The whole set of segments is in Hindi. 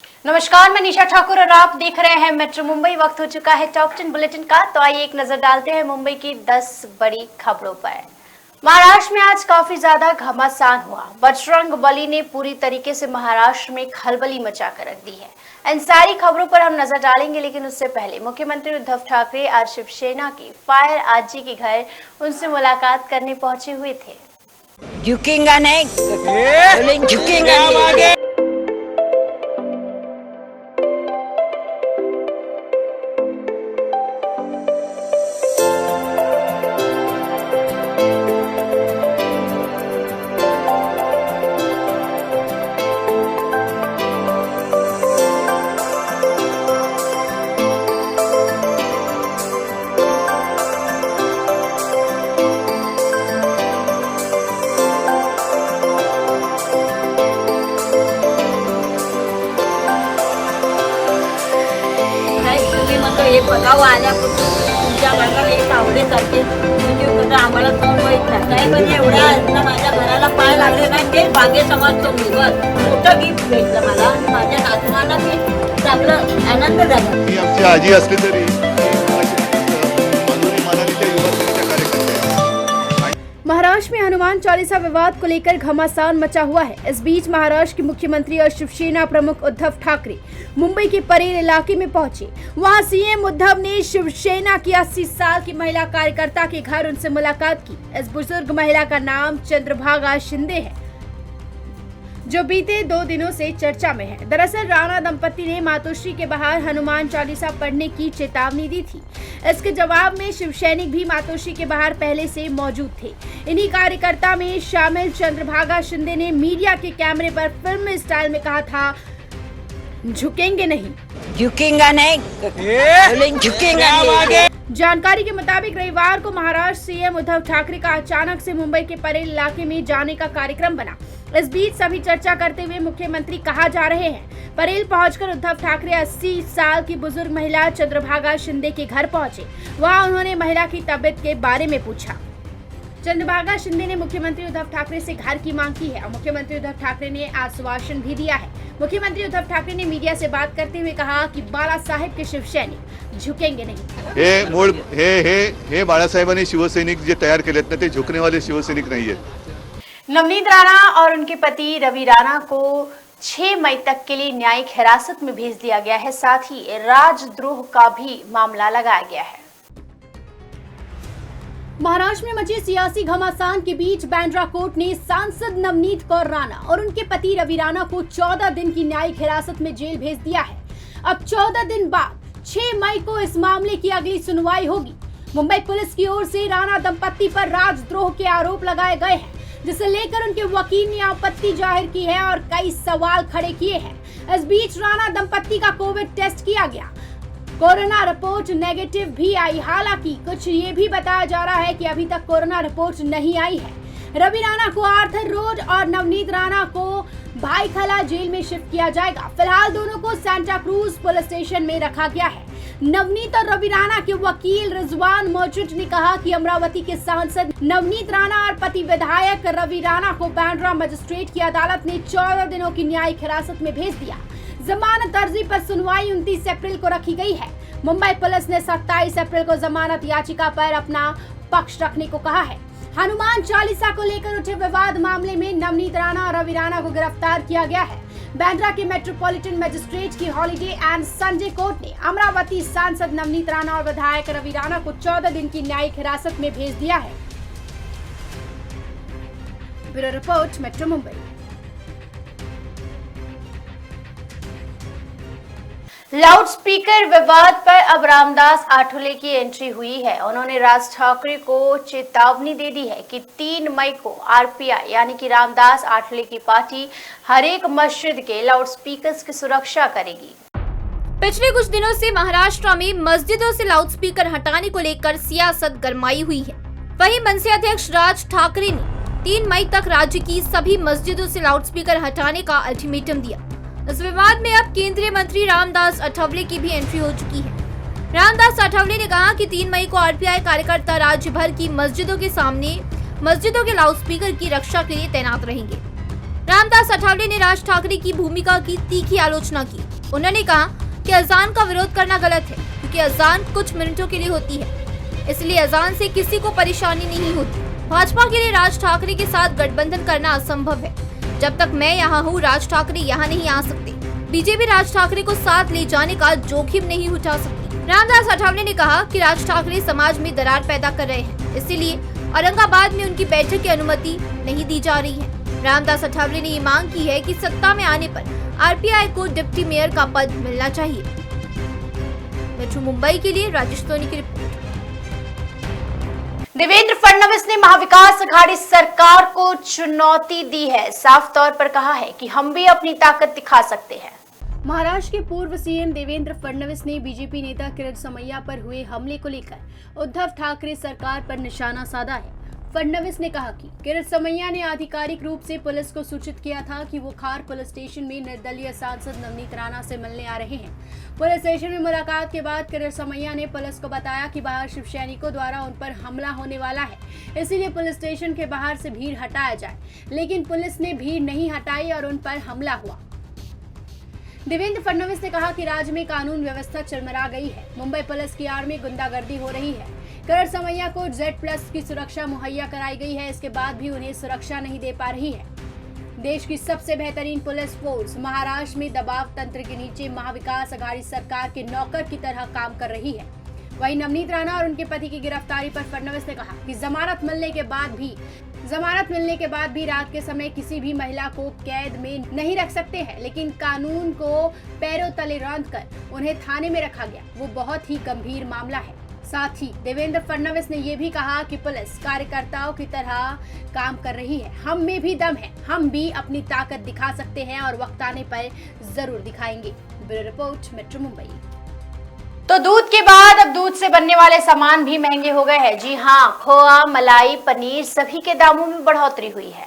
नमस्कार, मैं निशा ठाकुर और आप देख रहे हैं मेट्रो मुंबई। वक्त हो चुका है टॉप 10 बुलेटिन का, तो आइए एक नजर डालते हैं मुंबई की 10 बड़ी खबरों पर। महाराष्ट्र में आज काफी ज्यादा घमासान हुआ। बजरंग बली ने पूरी तरीके से महाराष्ट्र में खलबली मचा कर रख दी है। इन सारी खबरों पर हम नजर डालेंगे, लेकिन उससे पहले मुख्यमंत्री उद्धव ठाकरे आज शिवसेना के फायर आजी के घर उनसे मुलाकात करने पहुंचे हुए थे। झुकेगा नहीं, झुकेगा नहीं। हे बघावं आल्यापासून तुमच्या घराला एक आवडे करते म्हणजे आम्हाला कोण माहीत नाही, पण एवढ्या माझ्या घराला पाय लागले नाही ते भाग्य समजतो मी. बस मोठं गिफ्ट भेटलं मला आणि माझ्या नातवांना मी चांगलं आनंद झाला. मी आमची आजी असली तरी माधुरी मनालीच्या युवा कार्यकर्ते. महाराष्ट्र में हनुमान चालीसा विवाद को लेकर घमासान मचा हुआ है। इस बीच महाराष्ट्र के मुख्यमंत्री और शिवसेना प्रमुख उद्धव ठाकरे मुंबई के परेल इलाके में पहुंचे। वहां सीएम उद्धव ने शिवसेना की 80 साल की महिला कार्यकर्ता के घर उनसे मुलाकात की। इस बुजुर्ग महिला का नाम चंद्रभागा शिंदे है, जो बीते 2 दिनों से चर्चा में है। दरअसल राणा दंपति ने मातोश्री के बाहर हनुमान चालीसा पढ़ने की चेतावनी दी थी। इसके जवाब में शिवसैनिक भी मातोश्री के बाहर पहले से मौजूद थे। इन्हीं कार्यकर्ता में शामिल चंद्रभागा शिंदे ने मीडिया के कैमरे पर फिल्मी स्टाइल में कहा था, झुकेंगे नहीं, झुकेगा नहीं, झुकेगा नहीं। जानकारी के मुताबिक रविवार को महाराष्ट्र सीएम उद्धव ठाकरे का अचानक से मुंबई के परेल इलाके में जाने का कार्यक्रम बना। इस बीच सभी चर्चा करते हुए मुख्यमंत्री कहा जा रहे हैं। परेल पहुंचकर उद्धव ठाकरे 80 साल की बुजुर्ग महिला चंद्रभागा शिंदे के घर पहुंचे। वहां उन्होंने महिला की तबीयत के बारे में पूछा। चंद्रभागा शिंदे ने मुख्यमंत्री उद्धव ठाकरे से घर की मांग की है और मुख्यमंत्री उद्धव ठाकरे ने आश्वासन भी दिया है। मुख्यमंत्री उद्धव ठाकरे ने मीडिया से बात करते हुए कहा कि बाला साहेब के शिवसैनिक झुकेंगे नहीं। हे बाळासाहेबांनी शिवसैनिक जे तयार केलेत ना, ते झुकने वाले शिवसैनिक नाहीये। नवनीत राणा और उनके पति रवि राणा को 6 मई तक के लिए न्यायिक हिरासत में भेज दिया गया है। साथ ही राजद्रोह का भी मामला लगाया गया है। महाराष्ट्र में मचे सियासी घमासान के बीच बांद्रा कोर्ट ने सांसद नवनीत कौर राणा और उनके पति रवि राणा को 14 दिन की न्यायिक हिरासत में जेल भेज दिया है। अब 14 दिन बाद 6 मई को इस मामले की अगली सुनवाई होगी। मुंबई पुलिस की ओर से राणा दंपति पर राजद्रोह के आरोप लगाए गए हैं, जिसे लेकर उनके वकील ने आपत्ति जाहिर की है और कई सवाल खड़े किए हैं। इस बीच राणा दंपति का कोविड टेस्ट किया गया, कोरोना रिपोर्ट नेगेटिव भी आई। हालांकि कुछ ये भी बताया जा रहा है कि अभी तक कोरोना रिपोर्ट नहीं आई है। रवि राणा को आर्थर रोड और नवनीत राणा को भाईखला जेल में शिफ्ट किया जाएगा। फिलहाल दोनों को सांता क्रूज पुलिस स्टेशन में रखा गया है। नवनीत और रवि राणा के वकील रिजवान मौजूद ने कहा कि अमरावती के सांसद नवनीत राणा और पति विधायक रवि राणा को बांद्रा मजिस्ट्रेट की अदालत ने 14 दिनों की न्यायिक हिरासत में भेज दिया। जमानत अर्जी पर सुनवाई 29 अप्रैल को रखी गई है। मुंबई पुलिस ने 27 अप्रैल को जमानत याचिका पर अपना पक्ष रखने को कहा है। हनुमान चालीसा को लेकर उठे विवाद मामले में नवनीत राणा और रवि राणा को गिरफ्तार किया गया है। बांद्रा के मेट्रोपॉलिटन मजिस्ट्रेट की हॉलिडे एंड संडे कोर्ट ने अमरावती सांसद नवनीत राणा और विधायक रवि राणा को 14 दिन की न्यायिक हिरासत में भेज दिया है। Bureau report, metro Mumbai. Loud speaker विवाद पर अब रामदास आठवले की एंट्री हुई है। उन्होंने राज ठाकरे को चेतावनी दे दी है कि 3 मई को आरपीआई यानी कि रामदास आठवले की पार्टी हर एक मस्जिद के लाउड स्पीकर्स की सुरक्षा करेगी। पिछले कुछ दिनों से महाराष्ट्र में मस्जिदों से लाउड स्पीकर हटाने को लेकर सियासत गरमाई हुई है। वहीं मनसे अध्यक्ष राज ठाकरे ने 3 मई तक राज्य की सभी मस्जिदों से लाउड स्पीकर हटाने का अल्टीमेटम दिया। इस विवाद में अब केंद्रीय मंत्री रामदास आठवले की भी एंट्री हो चुकी है। रामदास आठवले ने कहा कि 3 मई को आरपीआई कार्यकर्ता राज्य भर की मस्जिदों के सामने मस्जिदों के लाउडस्पीकर की रक्षा के लिए तैनात रहेंगे। रामदास आठवले ने राज ठाकरे की भूमिका की तीखी आलोचना की। उन्होंने कहा कि अजान का विरोध करना गलत है, क्योंकि अजान कुछ मिनटों के लिए होती है, इसलिए अजान से किसी को परेशानी नहीं होती। भाजपा के लिए राज ठाकरे के साथ गठबंधन करना असंभव है। जब तक मैं यहाँ हूँ, राज ठाकरे यहाँ नहीं आ सकते। बीजेपी राज ठाकरे को साथ ले जाने का जोखिम नहीं उठा सकती। रामदास अठावले ने कहा कि राज ठाकरे समाज में दरार पैदा कर रहे हैं, इसीलिए औरंगाबाद में उनकी बैठक की अनुमति नहीं दी जा रही है। रामदास अठावले ने ये मांग की है कि सत्ता में आने पर आरपीआई को डिप्टी मेयर का पद मिलना चाहिए। मेट्रो मुंबई के लिए राजेश सोनी की रिपोर्ट। देवेंद्र फडणवीस ने महाविकास अघाड़ी सरकार को चुनौती दी है। साफ तौर पर कहा है कि हम भी अपनी ताकत दिखा सकते हैं। महाराष्ट्र के पूर्व सीएम देवेंद्र फडणवीस ने बीजेपी नेता किरण समैया पर हुए हमले को लेकर उद्धव ठाकरे सरकार पर निशाना साधा है। फडणवीस ने कहा कि किरण समैया ने आधिकारिक रूप से पुलिस को सूचित किया था कि वो खार पुलिस स्टेशन में निर्दलीय सांसद नवनीत राणा से मिलने आ रहे हैं। पुलिस स्टेशन में मुलाकात के बाद किरण समैया ने पुलिस को बताया कि बाहर शिव सैनिकों द्वारा उन पर हमला होने वाला है, इसीलिए पुलिस स्टेशन के बाहर से भीड़ हटाया जाए, लेकिन पुलिस ने भीड़ नहीं हटाई और उन पर हमला हुआ। देवेंद्र फडणवीस ने कहा कि राज्य में कानून व्यवस्था चरमरा गई है। मुंबई पुलिस की आड़ में गुंडागर्दी हो रही है। किरण समैया को Z+ की सुरक्षा मुहैया कराई गई है, इसके बाद भी उन्हें सुरक्षा नहीं दे पा रही है। देश की सबसे बेहतरीन पुलिस फोर्स महाराष्ट्र में दबाव तंत्र के नीचे महाविकास अघाड़ी सरकार के नौकर की तरह काम कर रही है। वहीं नवनीत राणा और उनके पति की गिरफ्तारी पर फडणवीस ने कहा कि जमानत मिलने के बाद भी रात के समय किसी भी महिला को कैद में नहीं रख सकते हैं, लेकिन कानून को पैरों तले रौंदकर उन्हें थाने में रखा गया। वो बहुत ही गंभीर मामला है। साथ ही देवेंद्र फडणवीस ने ये भी कहा कि पुलिस कार्यकर्ताओं की तरह काम कर रही है। हम में भी दम है, हम भी अपनी ताकत दिखा सकते हैं और वक्त आने पर जरूर दिखाएंगे। Bureau report, metro Mumbai. तो दूध के बाद अब दूध से बनने वाले सामान भी महंगे हो गए हैं। जी हाँ, खोआ, मलाई, पनीर सभी के दामों में बढ़ोतरी हुई है।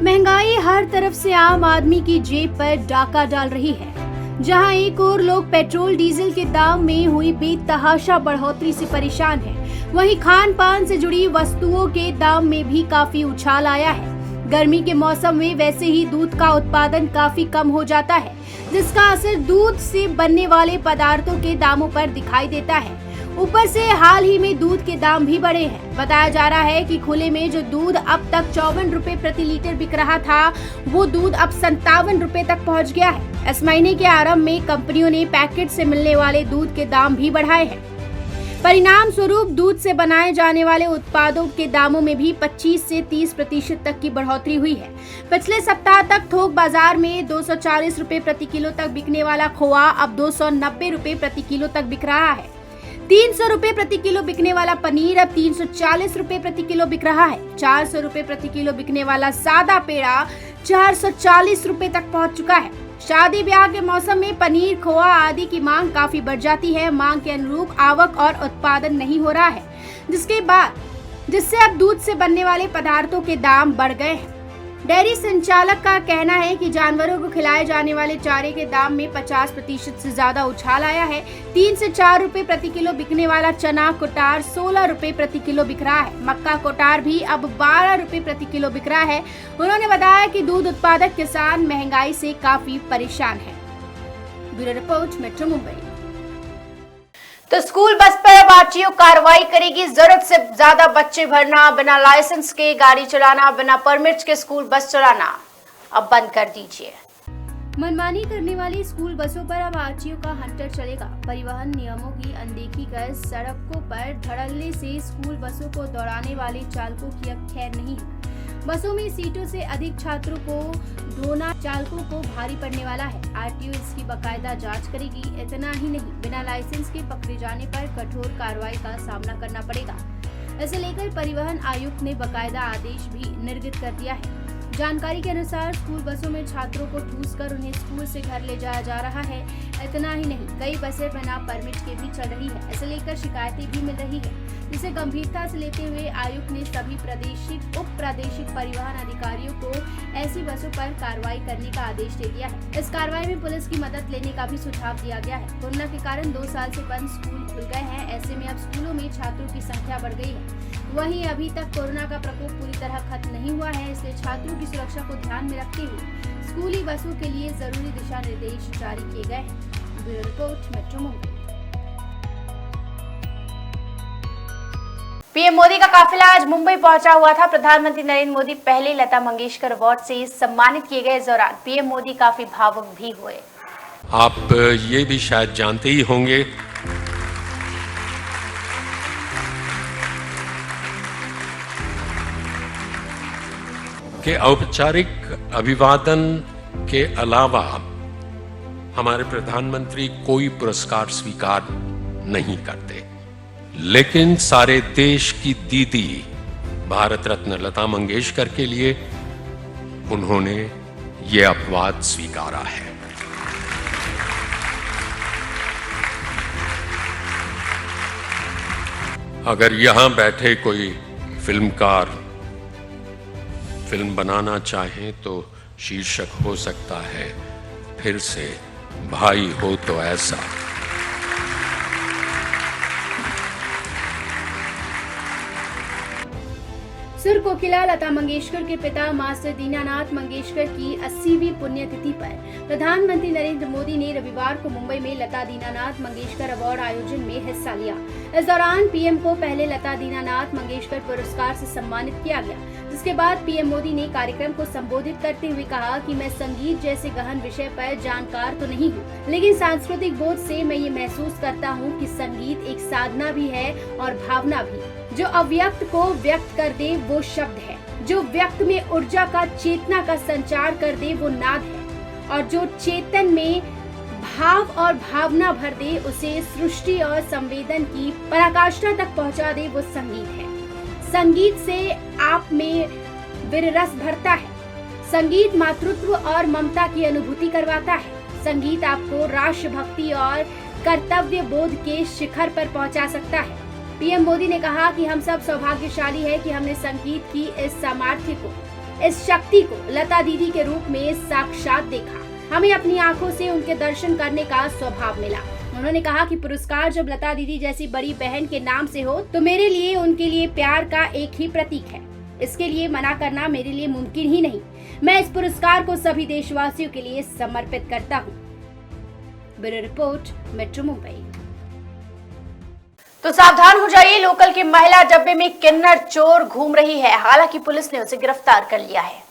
महंगाई हर तरफ से आम आदमी की जेब पर डाका डाल रही है। जहां एक और लोग पेट्रोल डीजल के दाम में हुई बेतहाशा बढ़ोतरी से परेशान हैं, वहीं खान पान से जुड़ी वस्तुओं के दाम में भी काफी उछाल आया है। गर्मी के मौसम में वैसे ही दूध का उत्पादन काफी कम हो जाता है, जिसका असर दूध से बनने वाले पदार्थों के दामों पर दिखाई देता है। ऊपर से हाल ही में दूध के दाम भी बढ़े हैं। बताया जा रहा है कि खुले में जो दूध अब तक 54 रुपए प्रति लीटर बिक रहा था, वो दूध अब 57 रुपए तक पहुंच गया है। इस महीने के आरंभ में कंपनियों ने पैकेट से मिलने वाले दूध के दाम भी बढ़ाए हैं। परिणाम स्वरूप दूध से बनाए जाने वाले उत्पादों के दामों में भी 25 से 30% तक की बढ़ोतरी हुई है। पिछले सप्ताह तक थोक बाजार में 240 रुपए प्रति किलो तक बिकने वाला खोआ अब 290 रुपए प्रति किलो तक बिक रहा है। 300 रुपए प्रति किलो बिकने वाला पनीर अब 340 रुपए प्रति किलो बिक रहा है। 400 रुपए प्रति किलो बिकने वाला सादा पेड़ा 440 रुपए तक पहुंच चुका है। शादी ब्याह के मौसम में पनीर, खोआ आदि की मांग काफी बढ़ जाती है। मांग के अनुरूप आवक और उत्पादन नहीं हो रहा है, जिससे अब दूध से बनने वाले पदार्थों के दाम बढ़ गए हैं। डेयरी संचालक का कहना है कि जानवरों को खिलाए जाने वाले चारे के दाम में 50% से ज्यादा उछाल आया है। 3 से 4 रुपए प्रति किलो बिकने वाला चना कोटार 16 रुपए प्रति किलो बिक रहा है। मक्का कोटार भी अब 12 रुपए प्रति किलो बिक रहा है। उन्होंने बताया कि दूध उत्पादक किसान महंगाई से काफी परेशान है। Bureau report, metro Mumbai. तो स्कूल बस पर अब आरटीओ कार्रवाई करेगी। जरूरत से ज्यादा बच्चे भरना, बिना लाइसेंस के गाड़ी चलाना, बिना परमिट के स्कूल बस चलाना अब बंद कर दीजिए। मनमानी करने वाली स्कूल बसों पर अब आरटीओ का हंटर चलेगा। परिवहन नियमों की अनदेखी कर सड़कों पर धड़ल्ले से स्कूल बसों को दौड़ाने वाले चालकों की अब खैर नहीं है। बसों में सीटों से अधिक छात्रों को ढोना चालकों को भारी पड़ने वाला है। आरटीओ इसकी बाकायदा जांच करेगी। इतना ही नहीं, बिना लाइसेंस के पकड़े जाने पर कठोर कार्रवाई का सामना करना पड़ेगा। इसे लेकर परिवहन आयुक्त ने बाकायदा आदेश भी निर्गत कर दिया है। जानकारी के अनुसार स्कूल बसों में छात्रों को ठूस कर उन्हें स्कूल से घर ले जाया जा रहा है। इतना ही नहीं, कई बसें बिना परमिट के भी चल रही है। इसे लेकर शिकायतें भी मिल रही है, जिसे गंभीरता से लेते हुए आयुक्त ने सभी प्रादेशिक, उप प्रादेशिक परिवहन अधिकारियों को ऐसी बसों पर कार्रवाई करने का आदेश दे दिया है। इस कार्रवाई में पुलिस की मदद लेने का भी सुझाव दिया गया है। कोरोना के कारण 2 साल से बंद स्कूल खुल गए हैं। ऐसे में अब स्कूलों में छात्रों की संख्या बढ़ गई है। वहीं अभी तक कोरोना का प्रकोप पूरी तरह खत्म नहीं हुआ है, इसलिए छात्रों की सुरक्षा को ध्यान में रखते हुए स्कूली बसों के लिए जरूरी दिशा निर्देश जारी किए गए हैं। Bureau report, metro Mumbai. PM Modi का काफिला आज मुंबई पहुंचा हुआ था। प्रधानमंत्री नरेंद्र मोदी पहले लता मंगेशकर अवार्ड से सम्मानित किए गए। इस दौरान पीएम मोदी काफी भावुक भी हुए। आप ये भी शायद जानते ही होंगे कि औपचारिक अभिवादन के अलावा हमारे प्रधानमंत्री कोई पुरस्कार स्वीकार नहीं करते, लेकिन सारे देश की दीदी भारत रत्न लता मंगेशकर के लिए उन्होंने ये अपवाद स्वीकारा है। अगर यहां बैठे कोई फिल्मकार फिल्म बनाना चाहें तो शीर्षक हो सकता है फिर से भाई हो तो ऐसा। सुर कोकिला लता मंगेशकर के पिता मास्टर दीनानाथ मंगेशकर की 80वीं पुण्यतिथि पर प्रधानमंत्री नरेंद्र मोदी ने रविवार को मुंबई में लता दीनानाथ मंगेशकर अवार्ड आयोजन में हिस्सा लिया। इस दौरान पीएम को पहले लता दीनानाथ मंगेशकर पुरस्कार से सम्मानित किया गया, जिसके बाद पीएम मोदी ने कार्यक्रम को संबोधित करते हुए कहा कि मैं संगीत जैसे गहन विषय पर जानकार तो नहीं हूँ, लेकिन सांस्कृतिक बोध से मैं ये महसूस करता हूँ कि संगीत एक साधना भी है और भावना भी। जो अव्यक्त को व्यक्त कर दे वो शब्द है, जो व्यक्त में ऊर्जा का चेतना का संचार कर दे वो नाद है, और जो चेतन में भाव और भावना भर दे उसे सृष्टि और संवेदन की पराकाष्ठा तक पहुंचा दे वो संगीत है। संगीत से आप में वीररस भरता है। संगीत मातृत्व और ममता की अनुभूति करवाता है। संगीत आपको राष्ट्रभक्ति और कर्तव्य बोध के शिखर पर पहुंचा सकता है। पीएम मोदी ने कहा कि हम सब सौभाग्यशाली है कि हमने संगीत की इस सामर्थ्य को, इस शक्ति को लता दीदी के रूप में साक्षात देखा। हमें अपनी आंखों से उनके दर्शन करने का सौभाग्य मिला। उन्होंने कहा कि पुरस्कार जब लता दीदी जैसी बड़ी बहन के नाम से हो तो मेरे लिए उनके लिए प्यार का एक ही प्रतीक है। इसके लिए मना करना मेरे लिए मुमकिन ही नहीं। मैं इस पुरस्कार को सभी देशवासियों के लिए समर्पित करता हूँ। Bureau report, metro Mumbai. तो सावधान हो जाइए, लोकल की महिला डब्बे में किन्नर चोर घूम रही है। हालांकि पुलिस ने उसे गिरफ्तार कर लिया है।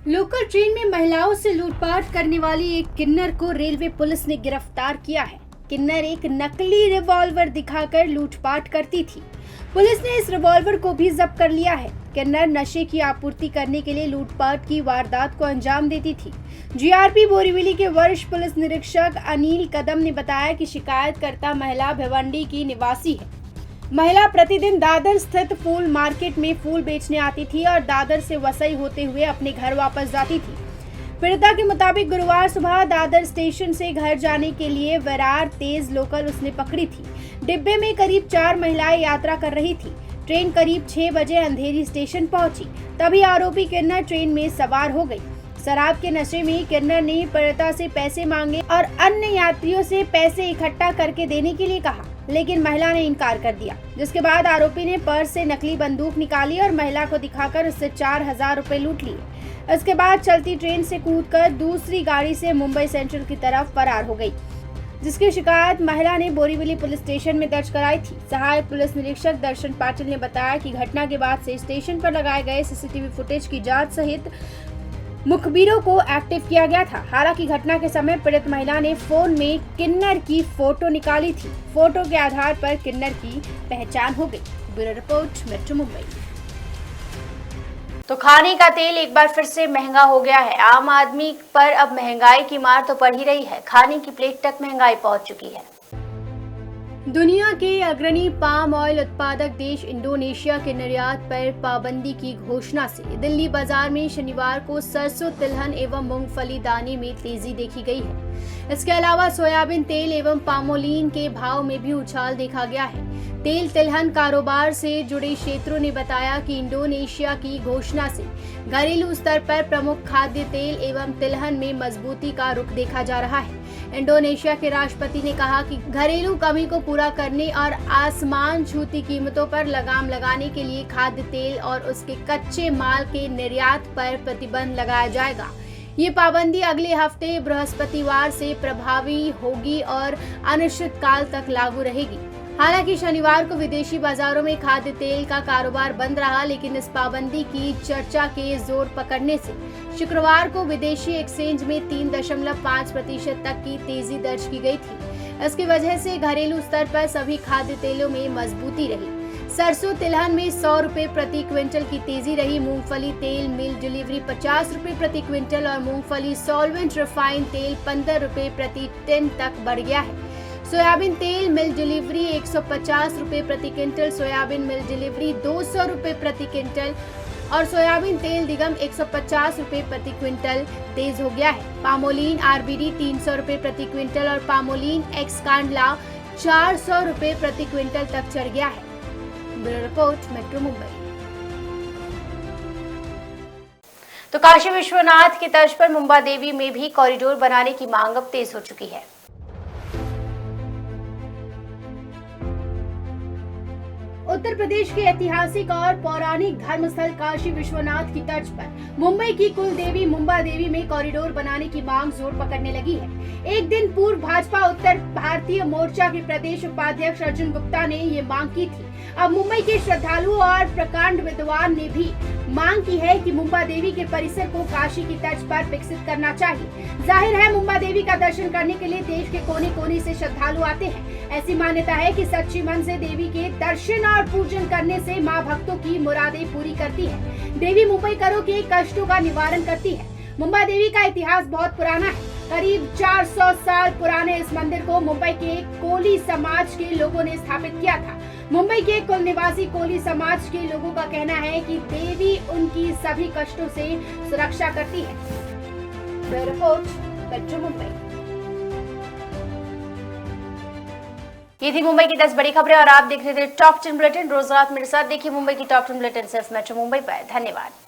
लोकल ट्रेन में महिलाओं से लूटपाट करने वाली एक किन्नर को रेलवे पुलिस ने गिरफ्तार किया है। किन्नर एक नकली रिवॉल्वर दिखाकर लूटपाट करती थी। पुलिस ने इस रिवॉल्वर को भी जब्त कर लिया है। किन्नर नशे की आपूर्ति करने के लिए लूटपाट की वारदात को अंजाम देती थी। जीआरपी बोरीवली के वरिष्ठ पुलिस निरीक्षक अनिल कदम ने बताया कि शिकायतकर्ता महिला भिवंडी की निवासी है। महिला प्रतिदिन दादर स्थित फूल मार्केट में फूल बेचने आती थी और दादर से वसई होते हुए अपने घर वापस जाती थी। पीड़िता के मुताबिक गुरुवार सुबह दादर स्टेशन से घर जाने के लिए विरार तेज लोकल उसने पकड़ी थी। डिब्बे में करीब 4 महिलाएं यात्रा कर रही थी। ट्रेन करीब 6 बजे अंधेरी स्टेशन पहुंची, तभी आरोपी किन्नर ट्रेन में सवार हो गई। शराब के नशे में किन्नर ने पीड़िता से पैसे मांगे और अन्य यात्रियों से पैसे इकट्ठा करके देने के लिए कहा, लेकिन महिला ने इनकार कर दिया। जिसके बाद आरोपी ने पर्स से नकली बंदूक निकाली और महिला को दिखाकर उससे 4000 रुपए लूट लिए। इसके बाद चलती ट्रेन से कूदकर दूसरी गाड़ी से मुंबई सेंट्रल की तरफ फरार हो गई, जिसकी शिकायत महिला ने बोरीवली पुलिस स्टेशन में दर्ज कराई थी। सहायक पुलिस निरीक्षक दर्शन पाटिल ने बताया कि घटना के बाद से स्टेशन पर लगाए गए सीसीटीवी फुटेज की जांच सहित मुखबिरों को एक्टिव किया गया था। हालांकि घटना के समय पीड़ित महिला ने फोन में किन्नर की फोटो निकाली थी। फोटो के आधार पर किन्नर की पहचान हो गई। Bureau report, metro Mumbai. तो खाने का तेल एक बार फिर से महंगा हो गया है। आम आदमी पर अब महंगाई की मार तो पड़ ही रही है। खाने की प्लेट तक महंगाई पहुंच चुकी है। दुनिया के अग्रणी पाम ऑयल उत्पादक देश इंडोनेशिया के निर्यात पर पाबंदी की घोषणा से दिल्ली बाजार में शनिवार को सरसों, तिलहन एवं मूंगफली दाने में तेजी देखी गई है। इसके अलावा सोयाबीन तेल एवं पामोलीन के भाव में भी उछाल देखा गया है। तेल तिलहन कारोबार से जुड़े क्षेत्रों ने बताया कि इंडोनेशिया की घोषणा से घरेलू स्तर पर प्रमुख खाद्य तेल एवं तिलहन में मजबूती का रुख देखा जा रहा है। इंडोनेशिया के राष्ट्रपति ने कहा कि घरेलू कमी को पूरा करने और आसमान छूती कीमतों पर लगाम लगाने के लिए खाद्य तेल और उसके कच्चे माल के निर्यात पर प्रतिबंध लगाया जाएगा। ये पाबंदी अगले हफ्ते बृहस्पतिवार से प्रभावी होगी और अनिश्चितकाल तक लागू रहेगी। हालांकि शनिवार को विदेशी बाजारों में खाद्य तेल का कारोबार बंद रहा, लेकिन इस पाबंदी की चर्चा के जोर पकड़ने से शुक्रवार को विदेशी एक्सचेंज में 3.5% तक की तेजी दर्ज की गई थी। इसकी वजह से घरेलू स्तर पर सभी खाद्य तेलों में मजबूती रही। सरसों तिलहन में 100 रुपए प्रति क्विंटल की तेजी रही। मूंगफली तेल मिल डिलीवरी 50 रुपए प्रति क्विंटल और मूंगफली सॉल्वेंट रिफाइंड तेल 15 रुपए प्रति टन तक बढ़ गया है। सोयाबीन तेल मिल डिलीवरी 150 रुपए प्रति क्विंटल, सोयाबीन मिल डिलीवरी 200 रुपए प्रति क्विंटल और सोयाबीन तेल निगम 150 रुपए प्रति क्विंटल तेज हो गया है। पामोलीन आरबीडी 300 रुपए प्रति क्विंटल और पामोलीन एक्स कांडला 400 रुपए प्रति क्विंटल तक चढ़ गया है। Bureau report, metro Mumbai. तो काशी विश्वनाथ की तर्ज पर मुंबा देवी में भी कॉरिडोर बनाने की मांग अब तेज हो चुकी है। उत्तर प्रदेश के ऐतिहासिक और पौराणिक धर्मस्थल काशी विश्वनाथ की तर्ज पर मुंबई की कुल देवी मुंबा देवी में कॉरिडोर बनाने की मांग जोर पकड़ने लगी है। एक दिन पूर्व भाजपा उत्तर भारतीय मोर्चा के प्रदेश उपाध्यक्ष अर्जुन गुप्ता ने ये मांग की थी। अब मुंबई के श्रद्धालुओं और प्रकांड विद्वान ने भी मांग की है कि मुंबा देवी के परिसर को काशी की तर्ज पर विकसित करना चाहिए। जाहिर है मुंबा देवी का दर्शन करने के लिए देश के कोने कोने से श्रद्धालु आते हैं। ऐसी मान्यता है कि सच्ची मन से देवी के दर्शन और पूजन करने से मां भक्तों की मुरादें पूरी करती है। देवी मुंबईकरों के कष्टों का निवारण करती है। मुंबा देवी का इतिहास बहुत पुराना है। करीब 400 साल पुराने इस मंदिर को मुंबई के कोली समाज के लोगों ने स्थापित किया था। मुंबई के कुल निवासी कोली समाज के लोगों का कहना है कि देवी उनकी सभी कष्टों से सुरक्षा करती है। Bureau report, metro Mumbai. ये थी मुंबई की 10 बड़ी खबरें और आप देख रहे थे टॉप 10 बुलेटिन। रोज रात मेरे साथ देखिए मुंबई की टॉप 10 बुलेटिन सिर्फ मेट्रो मुंबई पर। धन्यवाद।